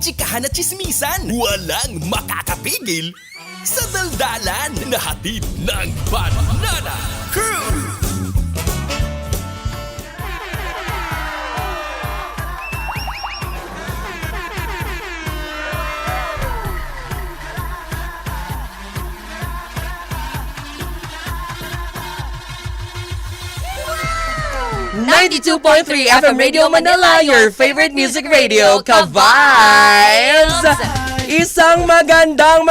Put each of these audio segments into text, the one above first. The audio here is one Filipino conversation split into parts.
Chikahan at chismisan, walang makakapigil sa daldalan na hatid ng Banana Crew! Wow! 92.3 FM Radio Manila, your favorite music radio, Ka-Vibes! Isang magandang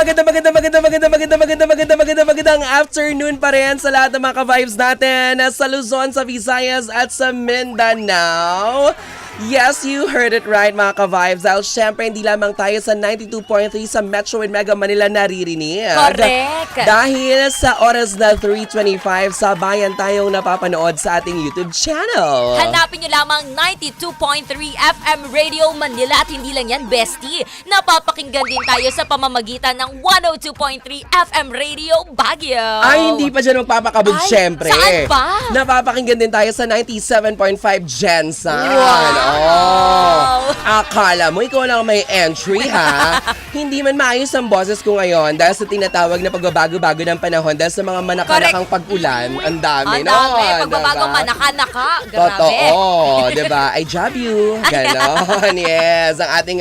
afternoon pa rin sa lahat ng mga ka-vibes natin sa Luzon, sa Visayas at sa Mindanao. Yes, you heard it right mga ka-vibes. Dahil syempre hindi lamang tayo sa 92.3 sa Metro and Mega Manila naririnig. Correct. Dahil sa oras na 3:25, sabayan tayong napapanood sa ating YouTube channel. Hanapin nyo lamang 92.3 FM Radio Manila at hindi lang yan, bestie. Napapakinggan din tayo sa pamamagitan ng 102.3 FM Radio Baguio. Ay, hindi pa dyan magpapakabog, Ay, syempre. saan pa? Napapakinggan din tayo sa 97.5 Gensan. Wow! Oh, akala mo ikaw lang may entry, ha? Hindi man maayos ang boses ko ngayon dahil sa tinatawag na pagbabago-bago ng panahon dahil sa mga manakanakang pag-ulan. Ang dami, Ang dami, no? pagbabagong manaka-naka. Grabe. Totoo, diba? I job you. Ganon, yes. Ang ating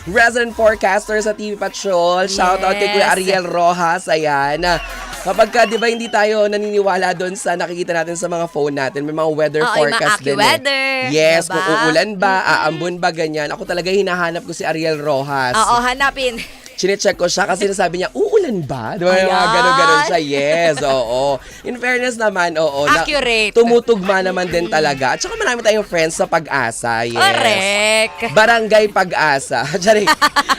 resident forecaster sa TV Patrol. Shoutout kay Kuya Ariel Rojas. Ayan. Kapag ka, di ba, hindi tayo naniniwala doon sa nakikita natin sa mga phone natin, may mga weather forecast din. weather. Yes, diba? kung uulan ba, aambon ba, ganyan. Ako talaga hinahanap ko si Ariel Rojas. Oo, hanapin. Chinecheck ko siya kasi nasabi niya, uulan ba? Diba, yung mga ganon-ganon siya. Yes, oo. In fairness naman, oo. Accurate. Tumutugma naman din talaga. At saka marami tayong friends sa Pag-asa. Yes. Correct. Barangay Pag-asa. Charing,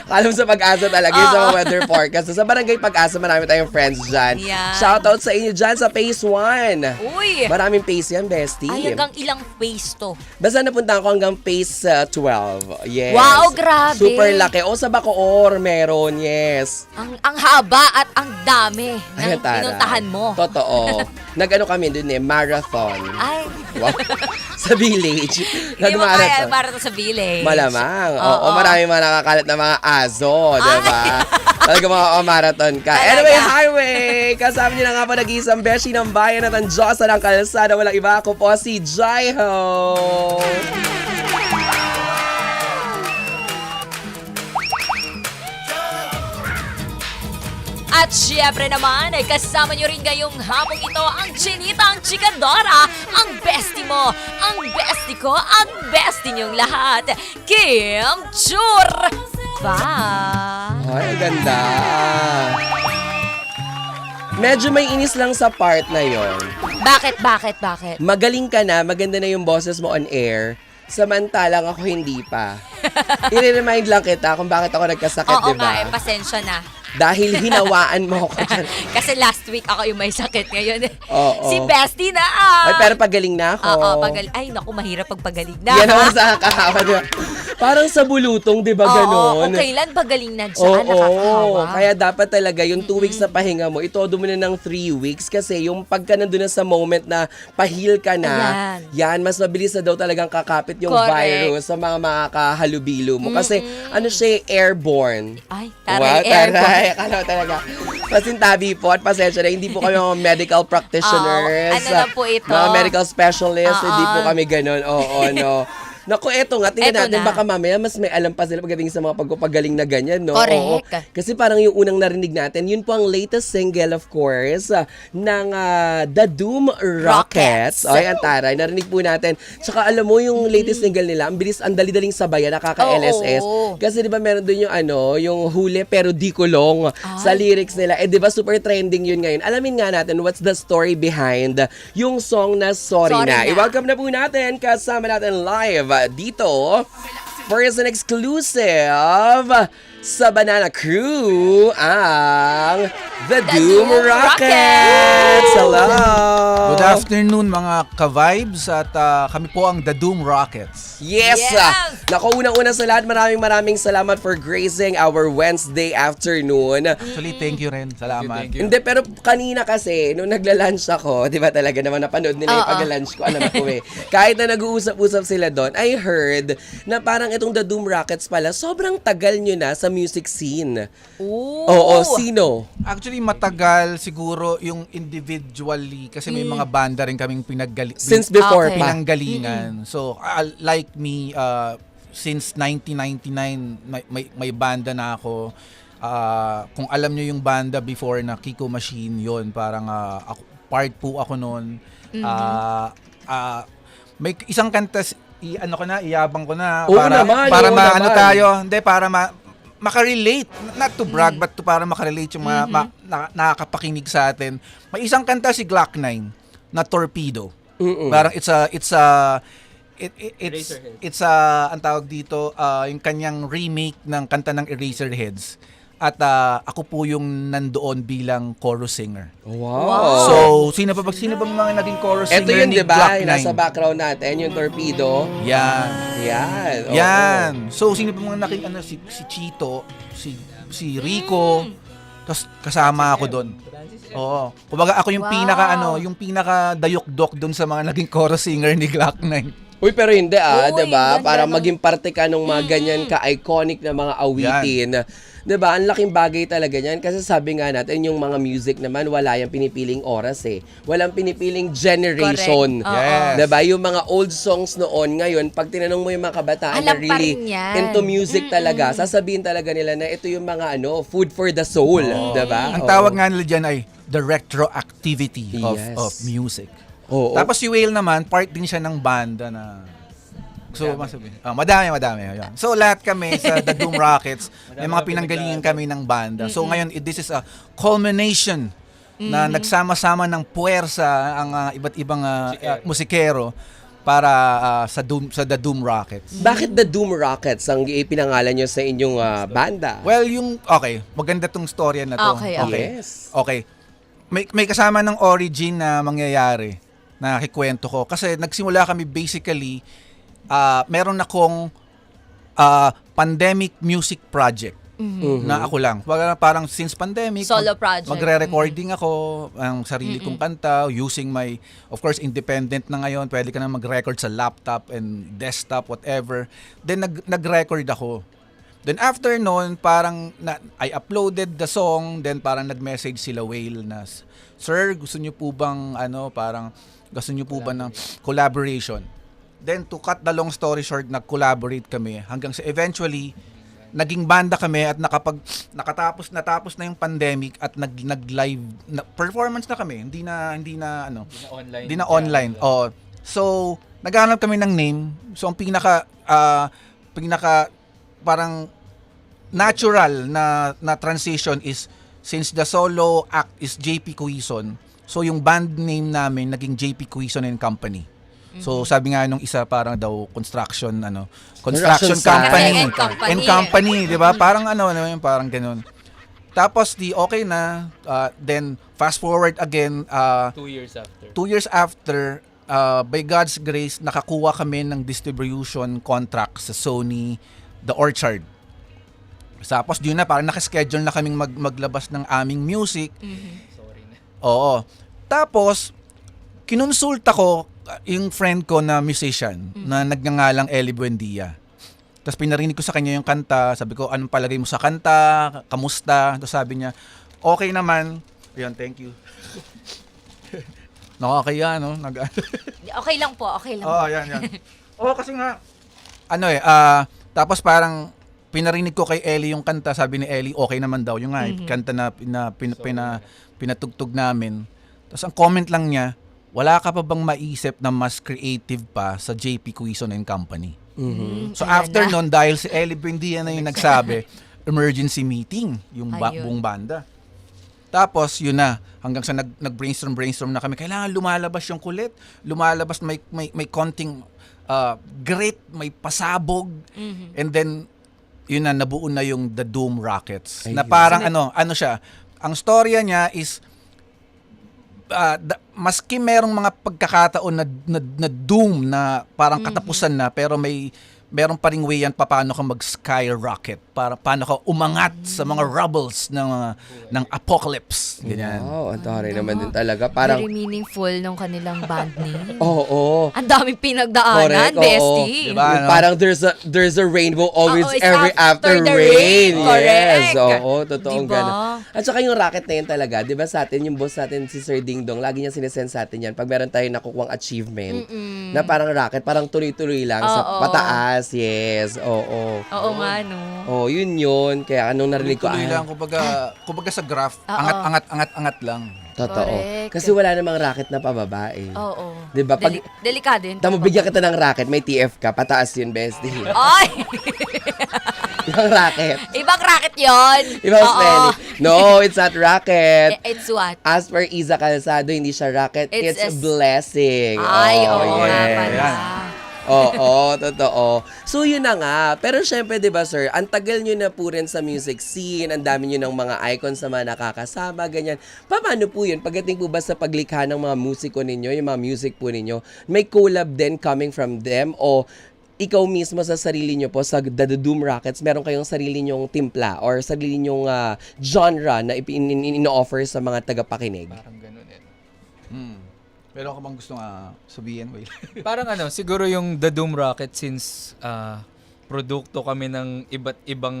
alam sa Pag-asa talaga yung sa mga weather forecast. Sa Barangay Pag-asa, marami tayong friends dyan. Yeah. Shoutout sa inyo dyan sa Phase 1. Uy. Maraming phase yan, bestie. Ay, hanggang ilang phase to? Basta napunta ako hanggang phase 12. Yes. Wow, grabe. Super laki. O sa Bacoor, meron. Yes. Ang haba at ang dami ng Ay, tara. pinuntahan mo. Totoo. Nag-ano kami dun marathon. Ay, Wow. Sa village. hindi mo kaya para to sa village. Malamang. Oo, Oo. marami mga nakakalat na mga azo, diba? Talaga mga marathon ka. Talaga. Anyway, highway! Kasama niyo na nga pa nag-iisang beshi ng bayan at ang Diyosa ng kalsada. Walang iba, ako po si Jaiho. At syempre naman, ay kasama nyo rin ngayong hapong ito ang Chinita, ang Chikadora, ang bestie mo, ang bestie ko, ang bestie nyong lahat, Kim Chur! Ba? Ay, ganda. Medyo may inis lang sa part na yon. Bakit? Magaling ka na, maganda na yung boses mo on air. Samantalang ako hindi pa. I-remind lang kita kung bakit ako nagkasakit, Oo diba? nga, pasensya na. Dahil hinawaan mo ako dyan. Kasi last week ako yung may sakit ngayon. Oo. Si Bestie na Ay, pero pagaling na ako. Oo, ay naku, mahirap pag pagaling na. Yan naman sa kahawa, diba? Parang sa bulutong, di ba, ganon? Oo, kailan pagaling na dyan, nakakahawa. Kaya dapat talaga yung 2 weeks na pahinga mo, itodo mo na ng 3 weeks kasi yung pagka nandun na sa moment na pahil ka na, yan, mas mabilis na daw talagang kakapit yung Correct. virus sa mga makakahalubilo mo. Kasi ano siya, airborne. Ay, Wow, taray, airborne. taray. Akala talaga. Pasintabi po at pasensya na, hindi po kami mga medical practitioners. Ano lang po ito? Mga medical specialists, Oo. hindi po kami ganun. Oo, no. Naku, eto nga, tingnan Eto natin, na. baka mamaya mas may alam pa sila pagdating sa mga pagpapagaling na ganyan, no? Correct. Oo. Kasi parang yung unang narinig natin, yun po ang latest single, of course, ng The Doom Rockets. Rockets. Ay, ang taray. Narinig po natin. Tsaka alam mo, yung latest single nila, ang bilis, ang dali-daling sabayan, nakaka-LSS. Oo. Kasi di ba meron doon yung yung huli pero di kulong sa lyrics nila. Eh di ba super trending yun ngayon. Alamin nga natin what's the story behind yung song na Sorry Na. I-welcome na po natin, kasama natin live dito for an exclusive sa Banana Crew ang The Doom Doom Rockets! Hello! Good afternoon mga ka-vibes at kami po ang The Doom Rockets. Yes! Yes! Naku, unang-una sa lahat, maraming salamat for gracing our Wednesday afternoon. Actually, thank you rin. Salamat. Hindi, pero kanina kasi, nung nagla-lunch ako, di ba talaga naman napanood nila yung Oo. pag-lunch ko, alam ko eh. Kahit na nag-uusap-usap sila doon, I heard na parang itong The Doom Rockets pala, sobrang tagal nyo na sa music scene. Ooh. Oo, sino? Actually, matagal siguro yung individually kasi may mga banda rin kaming Since before Okay. pa. pinanggalingan. So, like me, since 1999, may banda na ako. Kung alam nyo yung banda before na Kiko Machine, yon parang part po ako noon. May isang kanta, iyabang ko na. Oo naman, para oo maano naman. tayo, hindi, para makarelate. Not to brag, but to para makarelate yung mga nakakapakinig sa atin. May isang kanta si Glock 9 na Torpedo. Parang it's ang tawag dito, yung kanyang remake ng kanta ng Eraserheads. At ako po yung nandoon bilang chorus singer. Wow. So, sino bang mga naging chorus singer Ito yun, ni di ba? Glock Yung 9? nasa background natin, yung torpedo. Yan. Yan. oo. Yan. So, sino pa mga naging si Chito, si Rico, tapos kasama ako doon. Oo. Kumbaga ako yung Wow. yung pinaka dayok-dok doon sa mga naging chorus singer ni Glock 9. Uy, pero hindi Uy, 'di ba? ganda Para ng- maging parte ka ng mga ganyan ka-iconic na mga awitin. 'Di ba? Ang laking bagay talaga niyan kasi sabi nga natin yung mga music naman wala yung pinipiling oras eh. Walang pinipiling generation. Correct. Oo. Yes. 'Di ba? Yung mga old songs noon ngayon, pag tinanong mo yung mga kabataan na Alam pa really rin yan. into music talaga, sasabihin talaga nila na ito yung mga food for the soul, 'di ba? Ang tawag nga nila dyan ay the retroactivity Yes. of music. Oo. Tapos si Whale naman, part din siya ng banda na madami. Ayan. So lahat kami sa The Doom Rockets, may mga pinanggalingan kami ng banda. So ngayon, this is a culmination na nagsama-sama ng puwersa ang iba't ibang musikero para sa The Doom Rockets. Bakit The Doom Rockets ang ipinangalan nyo sa inyong banda? Well, maganda tong storya na to. Okay. Yes. Okay. May kasama ng origin na mangyayari na kikwento ko. Kasi nagsimula kami basically, meron akong pandemic music project na ako lang. Parang since pandemic, Solo project. magre-recording ako ang sarili kong kanta using my, of course, independent na ngayon. Pwede ka na mag-record sa laptop and desktop, whatever. Then nag-record ako. Then after noon, parang I uploaded the song, then parang nag-message sila Whale na, "Sir, gusto niyo po bang gusto niyo po ba ng collaboration?" Then to cut the long story short, nag-collaborate kami hanggang sa eventually naging banda kami at natapos na yung pandemic at nag-live performance na kami. Hindi na online. Oh. So, naghanap kami ng name. So, ang pinaka parang natural na transition is since the solo act is JP Cuison. So, yung band name namin naging JP Cuison and Company. So, sabi nga nung isa parang daw construction Construction company. site. And company, 'di ba? Parang yung parang ganoon. Tapos okay na, then fast forward again 2 years after. 2 years after, by God's grace, nakakuha kami ng distribution contract sa Sony, The Orchard. Tapos yun na, parang nakaschedule na kaming maglabas ng aming music. Sorry na. Oo. Tapos, kinonsulta ko yung friend ko na musician na nagngangalang Eli Buendia. Tapos pinarinig ko sa kanya yung kanta. Sabi ko, anong palagay mo sa kanta? Kamusta? Tapos sabi niya, okay naman. Ayan, thank you. Nakakaya, no? Okay lang po. Oo, yan. Oo, kasi nga, tapos parang pinarinig ko kay Ellie yung kanta. Sabi ni Ellie, okay naman daw. Yung kanta na pinatugtog namin. Tapos ang comment lang niya, wala ka pa bang maisip na mas creative pa sa JP Cuison and Company? So Ayan after na. nun, dahil si Ellie Buendia na yung nagsabi, emergency meeting, yung Ayun. buong banda. Tapos yun na, hanggang sa nag-brainstorm na kami, kailangan lumalabas yung kulit, lumalabas may konting grit, may pasabog, and then yun na, nabuo na yung The Doom Rockets. Na Ayun. parang ano siya, ang storya niya is, maski merong mga pagkakataon na doom na parang katapusan na, pero meron pa ring way yan paano ka mag-skyrocket, paano ka umangat sa mga rubbles ng apocalypse. Ganyan. Wow, ang taray naman din talaga. Parang, Very meaningful nung kanilang band name. oo. Ang daming pinagdaanan, Correct, oo. bestie. Diba? Ano? Parang there's a rainbow always Oo, it's every after after the rain. rain. Yes, Correct. oo, totoong Diba? gano'n. At saka yung rocket na yun talaga, di ba sa atin, yung boss natin si Sir Ding Dong, lagi niya sinesend sa atin yan pag meron tayong nakukuhang achievement na parang rocket, parang tuloy-tuloy lang sa Oo. pataas. Yes, oo. Oo nga, no. Oh, yun. Kaya anong narinig ko, Tuloy lang, kumbaga sa graph, angat lang. totoo. Correct. Kasi wala namang rocket na pababa eh. Oo. Di ba? Pag Delikado yun. tamo bigyan kita ng rocket, may TF ka, pataas yun, bestie. Ay! Yung rocket. Ibang racket yon. Ibang spelling. No, it's not rocket. It's what? As per Iza Calzado, hindi siya rocket. It's, It's a- blessing. Ay, oo nga yes. pala. Yan. Oo, totoo. So, yun na nga. Pero syempre, di ba, sir, ang tagal nyo na po rin sa music scene, ang dami nyo ng mga icons na mga nakakasama, ganyan. Paano po yun? Pagdating po ba sa paglikha ng mga musiko ninyo, yung mga music po ninyo, may collab din coming from them o ikaw mismo sa sarili nyo po, sa The Doom Rockets, meron kayong sarili nyong timpla or sarili nyong genre na ino-offer sa mga tagapakinig? Parang ganun eh. Pero ako bang gusto sabihin? Wait. Parang siguro yung The Doom Rocket since produkto kami ng iba't ibang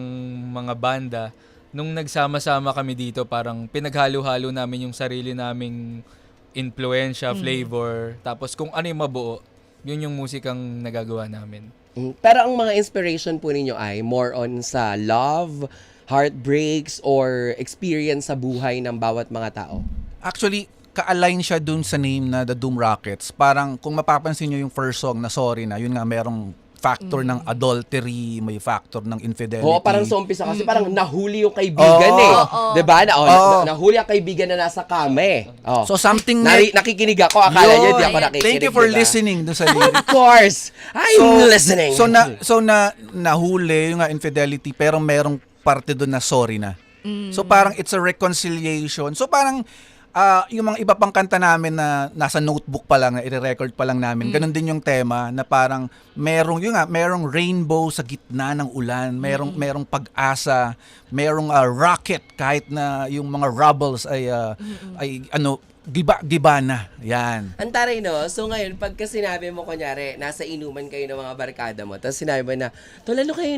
mga banda, nung nagsama-sama kami dito, parang pinaghalo-halo namin yung sarili naming influensya, flavor, tapos kung ano yung mabuo, yun yung musikang nagagawa namin. Pero ang mga inspiration po ninyo ay more on sa love, heartbreaks, or experience sa buhay ng bawat mga tao? Actually, ka-align siya dun sa name na The Doom Rockets. Parang kung mapapansin nyo yung first song na Sorry Na, yun nga merong factor ng adultery, may factor ng infidelity. Oo, parang sa umpisa kasi parang nahuli yung kaibigan Oo. eh. Oo. Diba? Oo. Nahuli ang kaibigan na nasa kame. Oh. So something Nakikinig ako, akala niyo di ako nakikinig. Thank you for diba? listening dun sa lyrics. Of course! I'm listening! So nahuli yung infidelity pero merong parte doon na sorry na. So parang it's a reconciliation. So parang yung mga iba pang kanta namin na nasa notebook pa lang, na i-record pa lang namin, ganun din yung tema na parang merong rainbow sa gitna ng ulan, merong pag-asa, merong rocket kahit na yung mga rubbles ay giba na. Yan. Ang taray, no? So ngayon, pagka sinabi mo, kunyari, nasa inuman kayo ng mga barkada mo, tapos sinabi mo na, ano kayo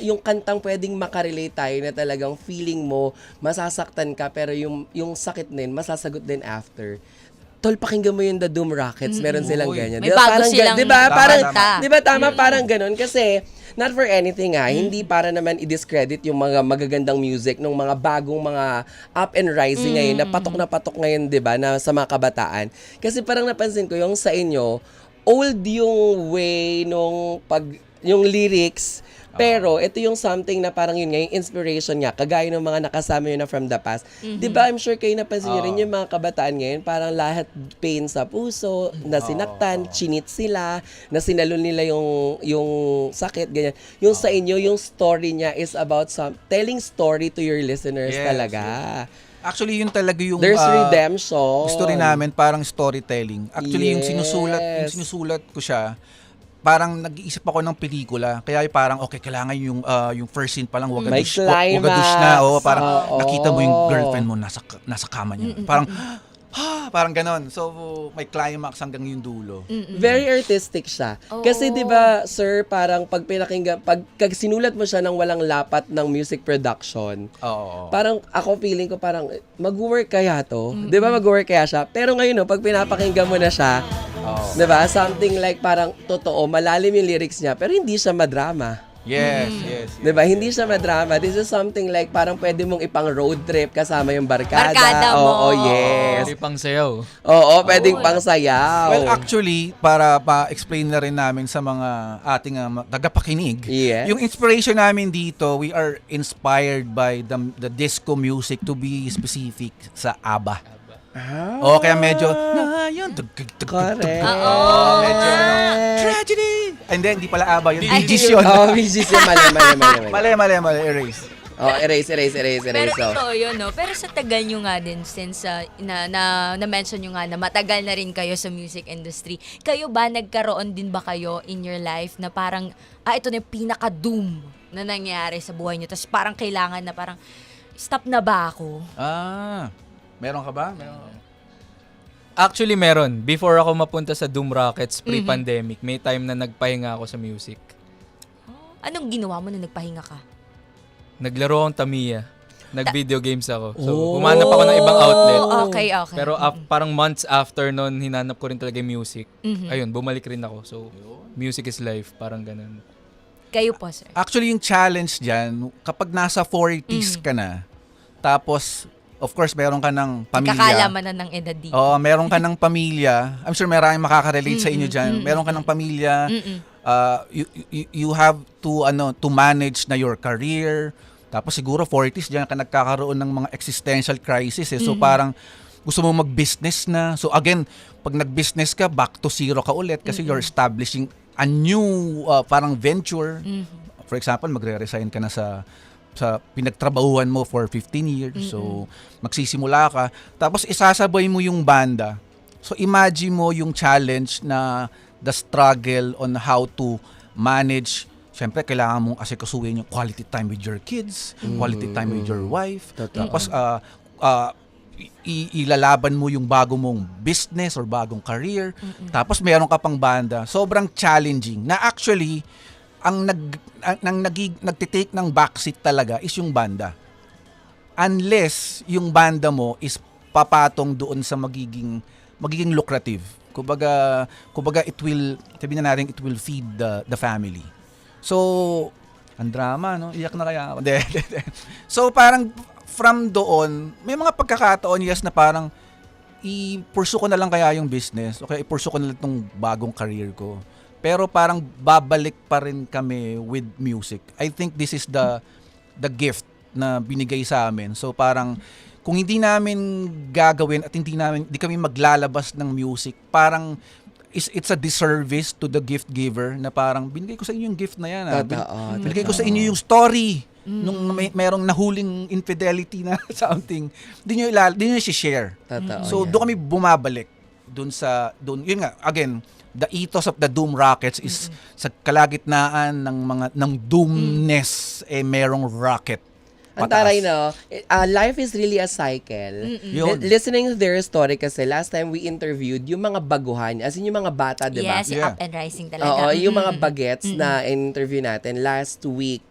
yung kantang pwedeng makarelate tayo na talagang feeling mo, masasaktan ka, pero yung sakit din, masasagot din after. Tol, pakinggan mo yung The Doom Rockets, meron silang ganyan. May Diba? bago Parang silang diba? Tama, Parang, tama. diba tama, parang ganun. Kasi, not for anything hindi para naman i-discredit yung mga magagandang music ng mga bagong mga up and rising ngayon, na patok ngayon, diba, na sa mga kabataan. Kasi parang napansin ko, yung sa inyo, old yung way yung lyrics, pero ito yung something na parang yun nga, yung inspiration nga, kagaya ng mga nakasama yun na from the past. Diba, I'm sure kayo napansin nyo rin yung mga kabataan ngayon, parang lahat pain sa puso, na sinaktan, chinit sila, na sinalon nila yung sakit, ganyan. Yung sa inyo, yung story niya is about telling story to your listeners Yes, talaga. Actually, yun talaga yung There's redemption. story namin, parang storytelling. Actually, yung Yes. sinusulat ko siya, parang nag-iisip ako ng pelikula. Kaya parang okay, kailangan yung first scene pa lang wag May dush na. climax. Parang Oo. nakita mo yung girlfriend mo nasa kama niya. Parang parang ganon. So may climax hanggang yung dulo. Very artistic siya. Kasi 'di ba, sir, parang pag sinulat mo siya ng walang lapat ng music production. Oo. Parang ako feeling ko parang mag-work kaya to. 'Di ba mag-work kaya siya? Pero ngayon pag pinapakinggan mo na siya, 'di ba? Something like parang totoo, malalim yung lyrics niya, pero hindi siya madrama. Yes. 'Di ba? Hindi siya madrama. This is something like parang pwede mong ipang road trip kasama yung barkada. Barkada mo. Oo, yes. Hindi pang sayaw. Oo, pwedeng pang sayaw. Well, actually, para pa-explain na rin namin sa mga ating tagapakinig, Yes. yung inspiration namin dito, we are inspired by the disco music, to be specific, sa ABBA. O kaya medyo, Correct. medyo, tragedy. Hindi pala ABBA yun. Ay, Bee Gees yun. Oh, BGC, mali. Erase. Oh, erase. Pero So, totoo yun, no? Pero sa tagal nyo nga din, since na-mention nyo nga na matagal na rin kayo sa music industry, kayo ba, nagkaroon din ba kayo in your life na parang, ito na yung pinaka-doom na nangyari sa buhay nyo, tapos parang kailangan na parang, stop na ba ako? Meron ka ba? Meron. Actually, meron. Before ako mapunta sa Doom Rockets pre-pandemic, may time na nagpahinga ako sa music. Anong ginawa mo na nagpahinga ka? Naglaro akong Tamiya. Nag-video games ako. So, humanap ako ng ibang outlet. Okay. Pero parang months after nun, hinanap ko rin talaga yung music. Ayun, bumalik rin ako. So, music is life. Parang ganun. Kayo po, sir. Actually, yung challenge dyan, kapag nasa 40s ka na, tapos, of course, meron ka ng pamilya. Kakalaman na ng edad dito. Oo, meron ka ng pamilya. I'm sure maraming makaka-relate sa inyo dyan. Meron ka ng pamilya. You have to manage na your career. Tapos siguro 40s dyan ka nagkakaroon ng mga existential crisis. So parang gusto mo mag-business na. So again, pag nag-business ka, back to zero ka ulit kasi you're establishing a new parang venture. For example, magre-resign ka na sa pinagtrabahuan mo for 15 years. So, magsisimula ka. Tapos, isasabay mo yung banda. So, imagine mo yung challenge na the struggle on how to manage. Siyempre, kailangan mong asikasuhin yung quality time with your kids, quality time with your wife. Tapos, ilalaban mo yung bago mong business or bagong career. Tapos, meron ka pang banda. Sobrang challenging. Na actually, ang nagtitake ng backseat talaga is yung banda. Unless yung banda mo is papatong doon sa magiging lucrative. Kumbaga sabihin na natin, it will feed the family. So, ang drama, no? Iyak na kaya ako. So, parang from doon, may mga pagkakataon, yes, na parang i-pursue ko na lang kaya yung business. Okay, i-pursue ko na lang itong bagong career ko. Pero parang babalik pa rin kami with music. I think this is the gift na binigay sa amin. So parang kung hindi namin gagawin at hindi kami maglalabas ng music, parang it's a disservice to the gift giver na parang binigay ko sa inyo yung gift na yan. Binigay ko sa inyo yung story nung merong nahuling infidelity na something. Di nyo i-share. So doon kami bumabalik. Doon yun nga, again, the ethos of the Doom Rockets is sa kalagitnaan ng doomness, merong rocket. Ang taray, no? Life is really a cycle. Listening to their story kasi last time we interviewed yung mga baguhan, as in yung mga bata, di ba? Yes, up and rising talaga. Oo, yung mga bagets na interview natin last week.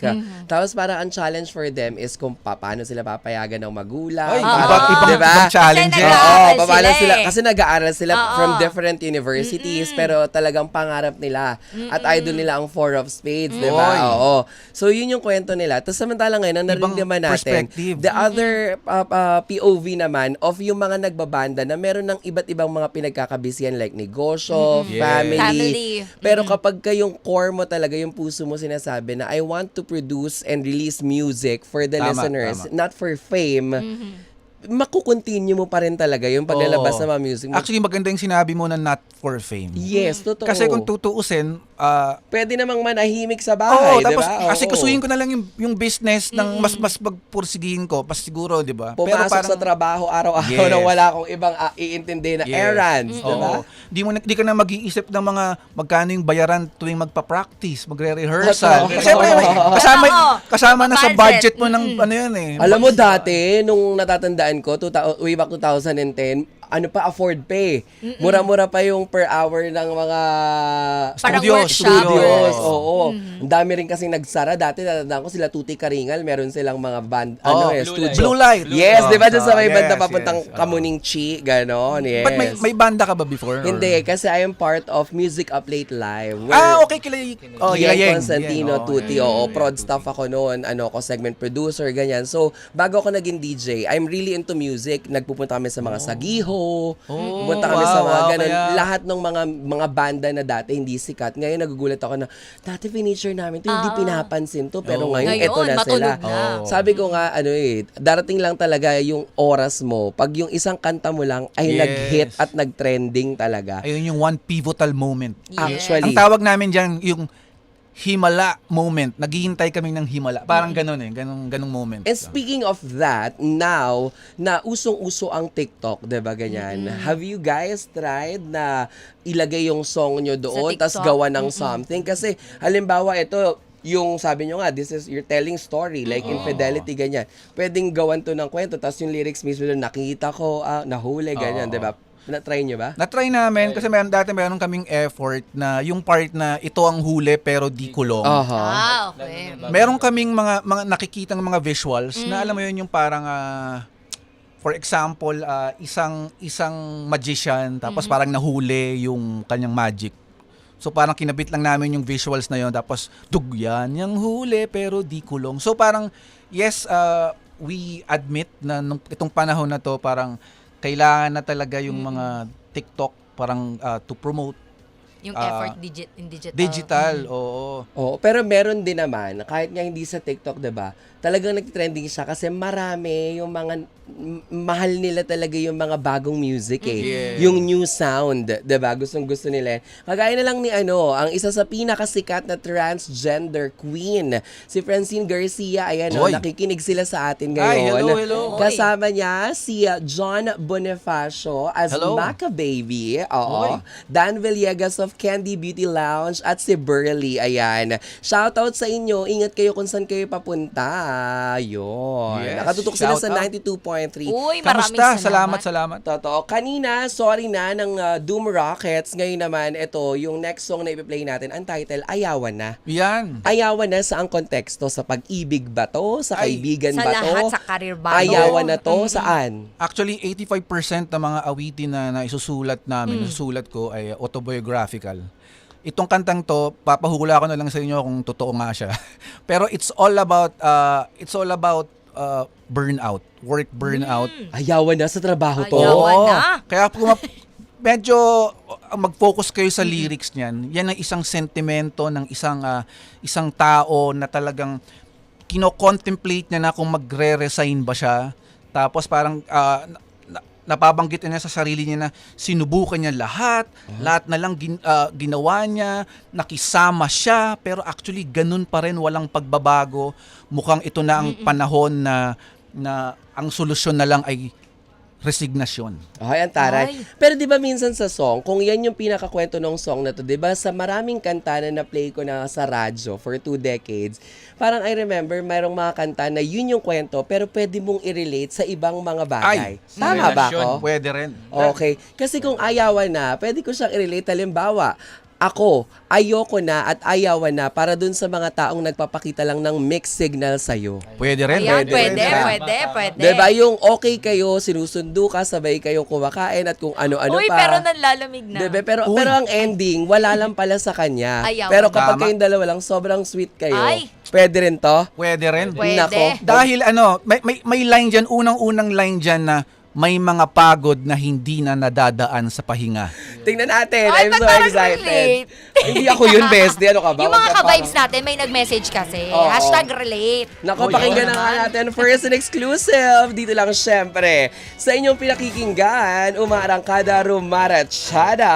Tapos parang ang challenge for them is kung paano sila papayagan ng magulang. Ibang challenges. Oo, paano sila, kasi nag-aaral sila from different universities, pero talagang pangarap nila at idol nila ang Four of Spades, di ba? Oo. So yun yung kwento nila. Tapos samantala ngayon, ang narinig naman natin, the other POV naman of yung mga nagbabanda na meron ng iba't ibang mga pinagkakabisihan like negosyo, family. Pero kapag yung core mo talaga, yung puso mo sinasabi na I want to produce and release music for the listeners, not for fame, makukontinue mo pa rin talaga yung paglalabas ng mga music mo. Actually, maganda yung sinabi mo na not for fame. Yes, totoo. Kasi kung tutuusin, pwede namang manahimik sa bahay, tapos diba? kasi kusuhin ko na lang yung business ng mas magpursigihin ko, pas siguro, di ba? Pumasok sa trabaho araw-araw na wala akong ibang iintindi na errands, diba? Di ka na mag-iisip ng mga magkano yung bayaran tuwing magpa-practice, magre-rehearsal. Kasi kasama na sa budget mo ng ano yan eh. Alam mo dati, nung natatandaan ko, way back 2010, afford pay. Mura-mura pa yung per hour ng mga studios. Oo. Ang dami rin kasing nagsara. Dati, natandaan ko sila Tuti Karingal, meron silang mga band, studio. Blue Light. Yes, di ba dyan sa may banda papuntang Kamuning Chi, ganon, yes. But may banda ka ba before? Hindi, kasi I am part of Music Up Late Live. Okay, Yeng Constantino, Tuti, prod staff ako noon, ako segment producer, ganyan. So, bago ako naging DJ, I'm really into music. Nagpupunta kami sa mga Sagiho, pupunta kami sa mga ganun. Lahat ng mga banda na dati hindi sikat, ngayon nagugulat ako na, dati feature namin to, hindi pinapansin to, pero Oo. ngayon, Ngayon, eto na sila. matunog na. Oo. Sabi ko nga, darating lang talaga yung oras mo, pag yung isang kanta mo lang ay Yes. nag-hit at nag-trending talaga. Ayun yung one pivotal moment. Actually, Ang tawag namin dyan, yung himala moment. Naghihintay kami ng himala. Parang ganun ganung moment. and speaking of that, now, na usong-uso ang TikTok, diba ganyan? Have you guys tried na ilagay yung song nyo doon, Sa tas TikTok? gawa ng something? Kasi, halimbawa, ito, yung sabi nyo nga, this is, you're telling story, like infidelity, ganyan. Pwedeng gawan to ng kwento, tas yung lyrics mismo doon, nakita ko, nahuli, ganyan, diba? Na-try nyo ba? Na-try namin kasi meron kaming effort na yung part na ito ang huli pero di kulong. Aha. Okay. Meron kaming mga nakikitang mga visuals na alam mo yun yung parang for example, isang magician tapos parang nahuli yung kanyang magic. So parang kinabit lang namin yung visuals na yun tapos yan yung huli pero di kulong. So parang yes, we admit na itong panahon na to parang kailangan na talaga yung mga TikTok parang to promote Yung effort in digital. digital. Oo. Oo, pero meron din naman, kahit nga hindi sa TikTok, 'di ba? Talagang nag-trending siya kasi marami yung mga mahal nila talaga yung mga bagong music eh. Yeah. Yung new sound, 'di ba? Gustong-gusto nila. Kagaya na lang ni ang isa sa pinakasikat na transgender queen, si Francine Garcia. Ayan, Oy. nakikinig sila sa atin Ay, ngayon. hello. Kasama niya si John Bonifacio as Hello. Maca Baby. Oo. Dan Villegas of Candy Beauty Lounge at si Burley. Ayan. Shoutout sa inyo. Ingat kayo kung saan kayo papunta. Yun. Yes. Nakatutok sila sa Shoutout. 92.3. Uy, maraming Kamusta? salamat. Salamat. Totoo. Kanina, sorry na, ng Doom Rockets. Ngayon naman, ito, yung next song na ipi-play natin, ang title, Ayawan Na. Yan. Ayawan na sa ang konteksto? Sa pag-ibig ba to? Sa Ay, kaibigan Sa ba to? lahat, sa career ba? Ayawan na to? Saan? Actually, 85% ng mga awitin na isusulat namin, isusulat ko ay autobiographical. Itong kantang to, papahula ko na lang sa inyo kung totoo nga siya. Pero it's all about burnout, work burnout. Ayawan na sa trabaho to. Ayawan na. Kaya kung medyo mag-focus kayo sa lyrics niyan, yan ang isang sentimento ng isang tao na talagang kino-contemplate niya na kung magre-resign ba siya. Tapos parang napabanggit niya sa sarili niya na sinubukan niya lahat na lang ginawa niya, nakisama siya, pero actually ganun pa rin, walang pagbabago. Mukhang ito na ang panahon na ang solusyon na lang ay resignasyon. Ay, ang taray. Ay. Pero di ba minsan sa song, kung yan yung pinakakwento ng song na to, di ba sa maraming kanta na na-play ko na sa radyo for 2 decades, parang I remember mayroong mga kanta na yun yung kwento, pero pwede mong i-relate sa ibang mga bagay. Tama ba relasyon. ako? Pwede rin. Okay. Kasi kung ayawan na, pwede ko siyang i-relate. Halimbawa, ako, ayoko na at ayawan na para dun sa mga taong nagpapakita lang ng mixed signal sa'yo. Pwede rin. Ayan, Pwede pwede. Diba? Yung okay kayo, sinusundo ka, sabay kayong kumakain at kung ano-ano Uy, pa. pero nanlalamig na. Diba? Pero ang ending, wala lang pala sa kanya. Ayaw. Pero kapag Tama. kayong dalawa lang, sobrang sweet kayo. Ay. Pwede rin to? Pwede rin. Pwede. Nako. Dahil may line dyan, unang-unang line dyan na may mga pagod na hindi na nadadaan sa pahinga. Tingnan natin. Ay, I'm so ba't parang excited. relate? Ay, hindi ako yun, bestie. Ano ka ba? Yung Wag mga ka ka-vibes parang- natin, may nag-message kasi. Oo. #relate. Naku, Oh, pakinggan yun. na nga natin first and exclusive. Dito lang syempre. Sa inyong pinakikinggan, umaarangkada rumarachada.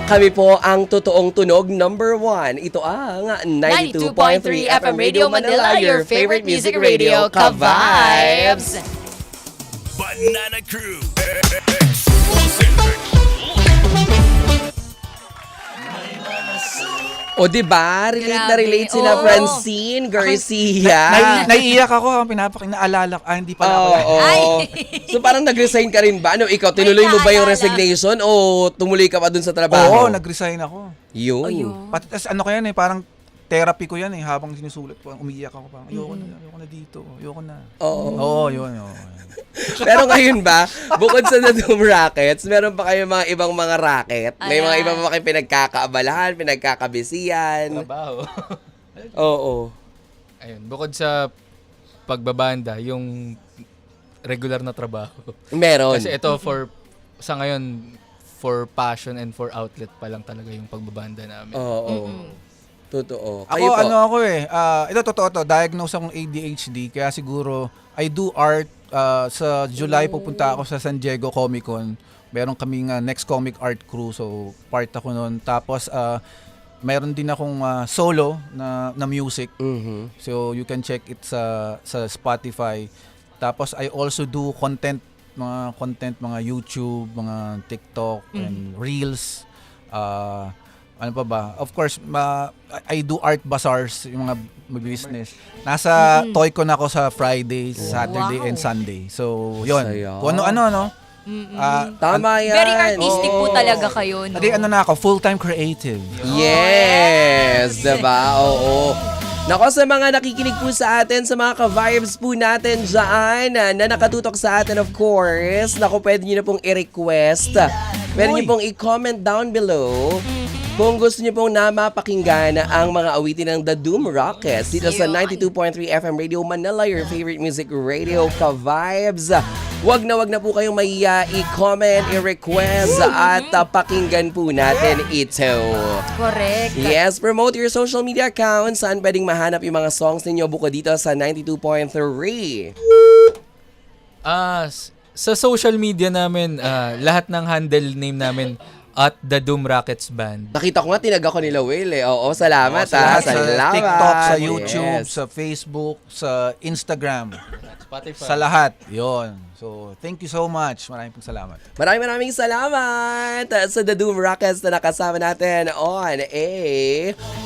Kami po ang totoong tunog number 1. Ito ang 92.3 FM Radio Manila, your favorite music radio, Ka-Vibes! Banana Crew. Exclusive. O diba? Relate na Grabe. relate sila Oo. Francine Garcia. Naiiyak ako, naalala ko, hindi pala Oo. pala. Ay. So parang nag-resign ka rin ba? Ano, ikaw, tinuloy mo ba yung naalala. resignation o tumuloy ka pa dun sa trabaho? Oo, nag-resign ako. Yun. Ayun. Pati ano ko yan parang therapy ko yan habang sinusulat ko, umiiyak ako parang ayoko na dito, ayoko na. Oo. Oo, yun. Pero ngayon ba, bukod sa The Doom Rockets, meron pa kayo mga ibang mga racket? May mga Ayan. iba pa ba kayo pinagkakaabalahan, pinagkakabisiyan? Trabaho. Oo. Ayun, bukod sa pagbabanda, yung regular na trabaho. Meron. Kasi ito sa ngayon, for passion and for outlet pa lang talaga yung pagbabanda namin. Oo. Totoo. Ako, Kayo po? ito totoo to, diagnose akong ADHD, kaya siguro, I do art. Sa July, pupunta ako sa San Diego Comic Con. Meron kaming Next Comic Art Crew, so part ako nun. Tapos, meron din akong solo na music. Mhm. So, you can check it sa Spotify. Tapos, I also do mga YouTube, mga TikTok, and Reels. Ano pa ba? Of course, I do art bazaars, yung mga business. Nasa Toycon ako sa Friday, Saturday, Wow. and Sunday. So, yun. Saya. Kung ano-ano, no? Tama yan. Very artistic po Oo. talaga kayo, no? Adi, ano na ako, full-time creative. Yes, diba? Oo. Nako, sa mga nakikinig po sa atin, sa mga ka-vibes po natin dyan, na nakatutok sa atin, of course, nako, pwede nyo na pong i-request. Pwede nyo pong i-comment down below kung gusto nyo pong mapakinggan ang mga awitin ng The Doom Rockets dito sa 92.3 FM Radio Manila, your favorite music radio ka-vibes. Wag na po kayong may i-comment, i-request at pakinggan po natin ito. Correct. Yes, promote your social media accounts. Saan pwedeng mahanap yung mga songs ninyo buko dito sa 92.3? Sa social media namin, lahat ng handle name namin at The Doom Rockets Band. Nakita ko nga, tinaga ko nila Will eh. Oo, salamat Sa lahat, sa Salamat. TikTok, sa YouTube, Yes. sa Facebook, sa Instagram. Spotify. Sa lahat. Yon. So, thank you so much. Maraming salamat. Maraming salamat sa The Doom Rockets na nakasama natin on a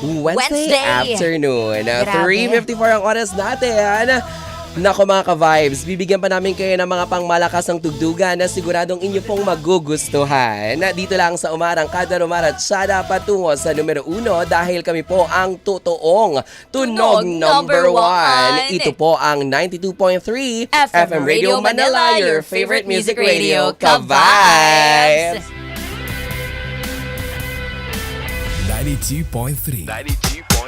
Wednesday afternoon. Grabe. 3:54 ang oras natin. Nako mga ka-vibes, bibigyan pa namin kayo ng mga pangmalakas ng tugtugan na siguradong inyo pong magugustuhan. Dito lang sa Umarang Kada Rumaratsada patungo sa numero 1 dahil kami po ang totoong tunog number 1. Ito po ang 92.3 FM Radio Manila, your favorite music radio, ka-vibes! 92.3. 92.3.